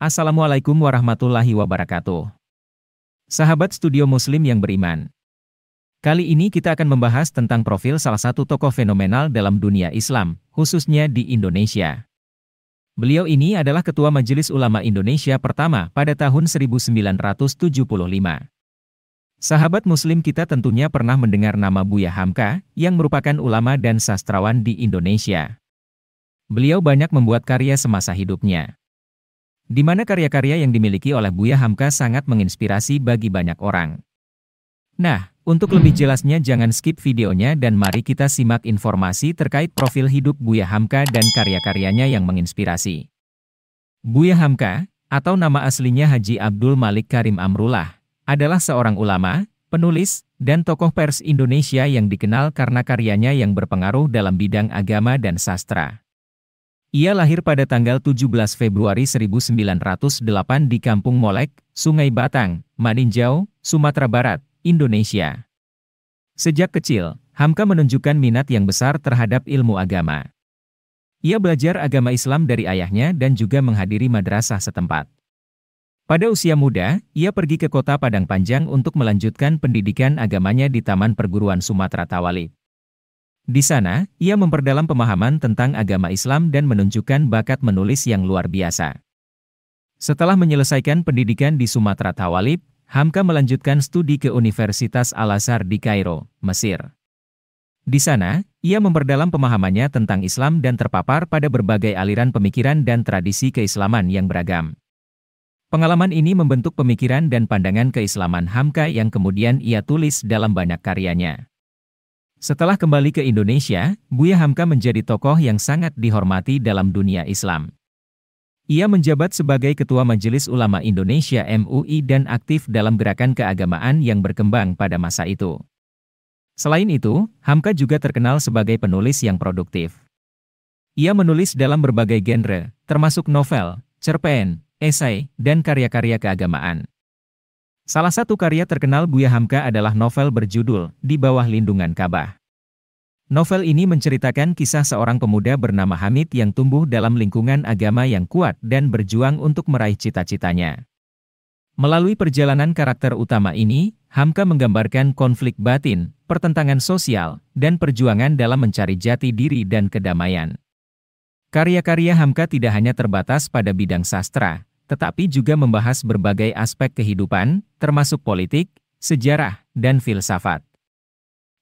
Assalamualaikum warahmatullahi wabarakatuh. Sahabat Studio Muslim yang beriman. Kali ini kita akan membahas tentang profil salah satu tokoh fenomenal dalam dunia Islam, khususnya di Indonesia. Beliau ini adalah Ketua Majelis Ulama Indonesia pertama pada tahun 1975. Sahabat Muslim kita tentunya pernah mendengar nama Buya Hamka, yang merupakan ulama dan sastrawan di Indonesia. Beliau banyak membuat karya semasa hidupnya, di mana karya-karya yang dimiliki oleh Buya Hamka sangat menginspirasi bagi banyak orang. Nah, untuk lebih jelasnya jangan skip videonya dan mari kita simak informasi terkait profil hidup Buya Hamka dan karya-karyanya yang menginspirasi. Buya Hamka, atau nama aslinya Haji Abdul Malik Karim Amrullah, adalah seorang ulama, penulis, dan tokoh pers Indonesia yang dikenal karena karyanya yang berpengaruh dalam bidang agama dan sastra. Ia lahir pada tanggal 17 Februari 1908 di Kampung Molek, Sungai Batang, Maninjau, Sumatera Barat, Indonesia. Sejak kecil, Hamka menunjukkan minat yang besar terhadap ilmu agama. Ia belajar agama Islam dari ayahnya dan juga menghadiri madrasah setempat. Pada usia muda, ia pergi ke kota Padang Panjang untuk melanjutkan pendidikan agamanya di Taman Perguruan Sumatera Tawalib. Di sana, ia memperdalam pemahaman tentang agama Islam dan menunjukkan bakat menulis yang luar biasa. Setelah menyelesaikan pendidikan di Sumatera Tawalib, Hamka melanjutkan studi ke Universitas Al-Azhar di Kairo, Mesir. Di sana, ia memperdalam pemahamannya tentang Islam dan terpapar pada berbagai aliran pemikiran dan tradisi keislaman yang beragam. Pengalaman ini membentuk pemikiran dan pandangan keislaman Hamka yang kemudian ia tulis dalam banyak karyanya. Setelah kembali ke Indonesia, Buya Hamka menjadi tokoh yang sangat dihormati dalam dunia Islam. Ia menjabat sebagai Ketua Majelis Ulama Indonesia (MUI) dan aktif dalam gerakan keagamaan yang berkembang pada masa itu. Selain itu, Hamka juga terkenal sebagai penulis yang produktif. Ia menulis dalam berbagai genre, termasuk novel, cerpen, esai, dan karya-karya keagamaan. Salah satu karya terkenal Buya Hamka adalah novel berjudul Di Bawah Lindungan Ka'bah. Novel ini menceritakan kisah seorang pemuda bernama Hamid yang tumbuh dalam lingkungan agama yang kuat dan berjuang untuk meraih cita-citanya. Melalui perjalanan karakter utama ini, Hamka menggambarkan konflik batin, pertentangan sosial, dan perjuangan dalam mencari jati diri dan kedamaian. Karya-karya Hamka tidak hanya terbatas pada bidang sastra, tetapi juga membahas berbagai aspek kehidupan, termasuk politik, sejarah, dan filsafat.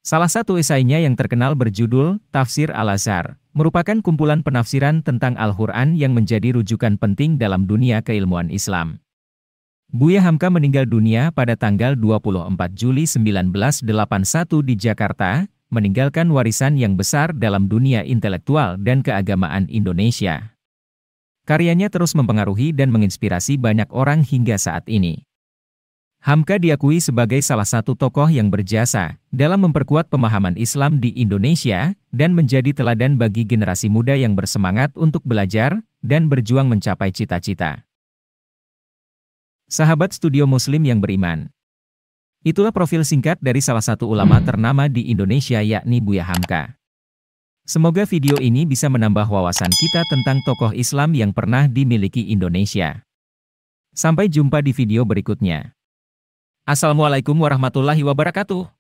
Salah satu esainya yang terkenal berjudul Tafsir Al-Azhar, merupakan kumpulan penafsiran tentang Al-Quran yang menjadi rujukan penting dalam dunia keilmuan Islam. Buya Hamka meninggal dunia pada tanggal 24 Juli 1981 di Jakarta, meninggalkan warisan yang besar dalam dunia intelektual dan keagamaan Indonesia. Karyanya terus mempengaruhi dan menginspirasi banyak orang hingga saat ini. Hamka diakui sebagai salah satu tokoh yang berjasa dalam memperkuat pemahaman Islam di Indonesia dan menjadi teladan bagi generasi muda yang bersemangat untuk belajar dan berjuang mencapai cita-cita. Sahabat Studio Muslim yang beriman. Itulah profil singkat dari salah satu ulama ternama di Indonesia yakni Buya Hamka. Semoga video ini bisa menambah wawasan kita tentang tokoh Islam yang pernah dimiliki Indonesia. Sampai jumpa di video berikutnya. Assalamualaikum warahmatullahi wabarakatuh.